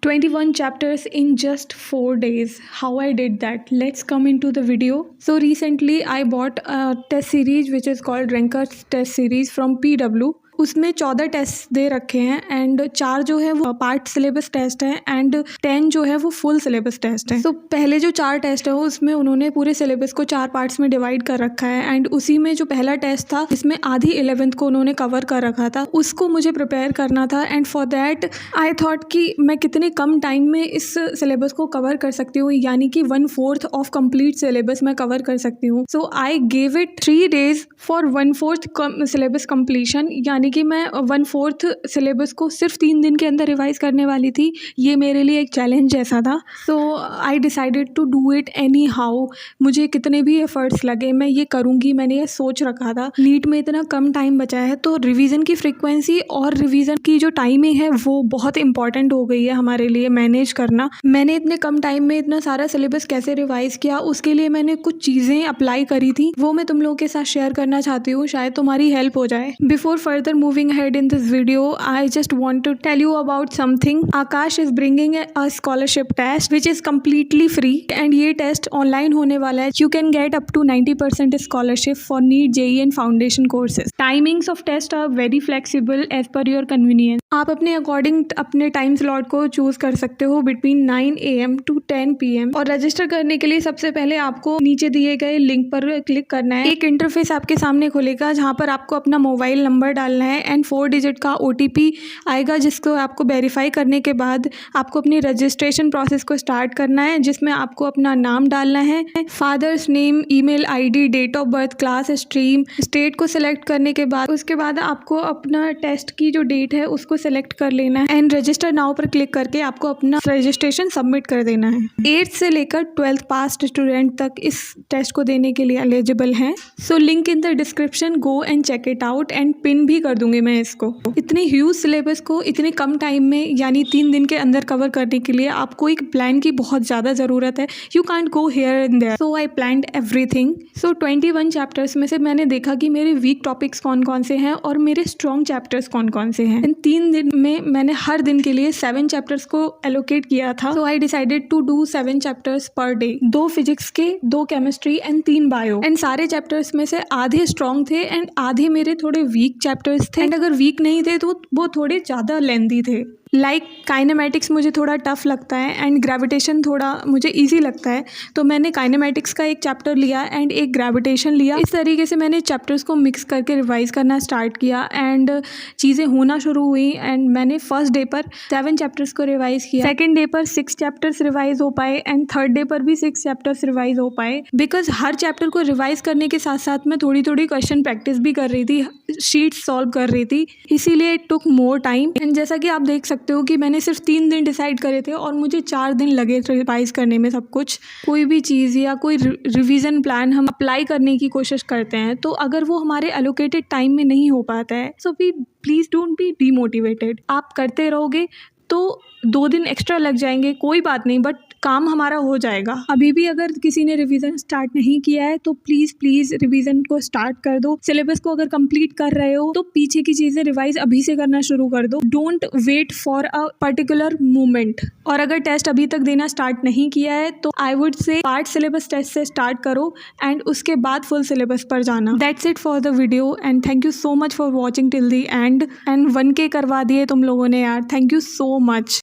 21 chapters in just 4 days. How I did that? Let's come into the video. So recently I bought a test series which is called Ranker's Test Series from PW. उसमें 14 test दे रखे हैं and 4 जो है वो part syllabus test है and 10 जो है वो फुल सिलेबस टेस्ट है। तो पहले जो 4 टेस्ट है उसमें उन्होंने पूरे सिलेबस को 4 पार्ट्स में डिवाइड कर रखा है एंड उसी में जो पहला टेस्ट था इसमें आधी 11th को उन्होंने कवर कर रखा था, उसको मुझे प्रिपेयर करना था and for that I thought कि मैं कितने कम टाइम में इस सिलेबस को कवर कर सकती हूँ, यानी कि 1/4 ऑफ कंप्लीट सिलेबस मैं कवर कर सकती हूँ। So I gave it 3 days for 1/4 syllabus completion, यानी कि मैं 1/4 सिलेबस को सिर्फ 3 दिन के अंदर रिवाइज करने वाली थी। ये मेरे लिए एक चैलेंज जैसा था। So I decided to do it anyhow. मुझे कितने भी एफर्ट्स लगे मैं ये करूँगी, मैंने ये सोच रखा था। नीट में इतना कम टाइम बचा है तो रिवीजन की फ्रीक्वेंसी और रिवीजन की जो टाइमिंग है वो बहुत इंपॉर्टेंट हो गई है हमारे लिए मैनेज करना। मैंने इतने कम टाइम में इतना सारा सिलेबस कैसे रिवाइज किया, उसके लिए मैंने कुछ चीज़ें अप्लाई करी थी, वो मैं तुम लोगों के साथ शेयर करना चाहती हूँ, शायद तुम्हारी हेल्प हो जाए। Before further moving ahead in this video, I just want to tell you about something. Akash is bringing a scholarship test which is completely free and ये टेस्ट ऑनलाइन होने वाला है। You can get up to 90% scholarship for NEET, JEE and foundation courses. Timings of test are very flexible as per your convenience. आप अपने according अपने time slot को choose कर सकते हो बिटवीन 9 AM to 10 PM। और रजिस्टर करने के लिए सबसे पहले आपको नीचे दिए गए लिंक पर क्लिक करना है। एक इंटरफेस आपके सामने खुलेगा जहाँ पर आपको अपना मोबाइल नंबर डालना है एंड 4 डिजिट का OTP आएगा, जिसको आपको वेरीफाई करने के बाद आपको अपनी रजिस्ट्रेशन प्रोसेस को स्टार्ट करना है, जिसमें आपको अपना नाम डालना है, father's name, email ID, date of birth, class, stream, state को सिलेक्ट करने के बाद उसके बाद आपको अपना टेस्ट की जो डेट है उसको सेलेक्ट कर लेना है एंड रजिस्टर नाउ पर क्लिक करके आपको अपना रजिस्ट्रेशन सबमिट कर देना है। 8th से लेकर 12th पास स्टूडेंट तक इस टेस्ट को देने के लिए एलिजिबल हैं। So link in the description, go and check it out and pin भी कर दूंगी मैं इसको। इतने ह्यूज सिलेबस को इतने कम टाइम में यानी 3 दिन के अंदर कवर करने के लिए आपको एक प्लान की बहुत ज़्यादा ज़रूरत है। You can't go here and there. So I planned everything. So 21 chapters में से मैंने देखा कि मेरे वीक टॉपिक्स कौन कौन से हैं और मेरे स्ट्रॉन्ग चैप्टर्स कौन कौन से हैं। इन 3 दिन में मैंने हर दिन के लिए 7 चैप्टर्स को एलोकेट किया था। So I decided to do 7 chapters per day, 2 physics के, 2 केमिस्ट्री एंड 3 बायो। एंड सारे चैप्टर्स में से आधे स्ट्रॉन्ग थे एंड आधे मेरे थोड़े वीक चैप्टर्स थे एंड अगर वीक नहीं थे तो वो थोड़े ज़्यादा लेंथी थे। लाइक काइनेमेटिक्स मुझे थोड़ा टफ लगता है एंड ग्रेविटेशन थोड़ा मुझे इजी लगता है, तो मैंने काइनेमेटिक्स का एक चैप्टर लिया एंड एक ग्रेविटेशन लिया। इस तरीके से मैंने चैप्टर्स को मिक्स करके रिवाइज करना स्टार्ट किया एंड चीज़ें होना शुरू हुई एंड मैंने फर्स्ट डे पर 7 चैप्टर्स को रिवाइज किया, सेकेंड डे पर 6 चैप्टर्स रिवाइज हो पाए एंड थर्ड डे पर भी 6 चैप्टर्स रिवाइज हो पाए। बिकॉज हर चैप्टर को रिवाइज करने के साथ साथ मैं थोड़ी थोड़ी क्वेश्चन प्रैक्टिस भी कर रही थी, शीट्स सॉल्व कर रही थी, इसीलिए it took more time. And जैसा कि आप देख सकते हो कि मैंने सिर्फ 3 दिन डिसाइड करे थे और मुझे 4 दिन लगे रिवाइज करने में सब कुछ। कोई भी चीज़ या कोई रिवीजन प्लान हम अप्लाई करने की कोशिश करते हैं तो अगर वो हमारे एलोकेटेड टाइम में नहीं हो पाता है so please don't be demotivated. आप करते रहोगे तो 2 दिन एक्स्ट्रा लग जाएंगे, कोई बात नहीं, बट काम हमारा हो जाएगा। अभी भी अगर किसी ने रिवीजन स्टार्ट नहीं किया है तो प्लीज़ रिवीजन को स्टार्ट कर दो। सिलेबस को अगर कंप्लीट कर रहे हो तो पीछे की चीज़ें रिवाइज अभी से करना शुरू कर दो। Don't wait for a particular moment. और अगर टेस्ट अभी तक देना स्टार्ट नहीं किया है तो I would say part syllabus test से स्टार्ट करो एंड उसके बाद फुल सिलेबस पर जाना। That's it for the video and thank you so much for watching till the end 1K करवा दिए तुम लोगों ने यार, थैंक यू सो मच।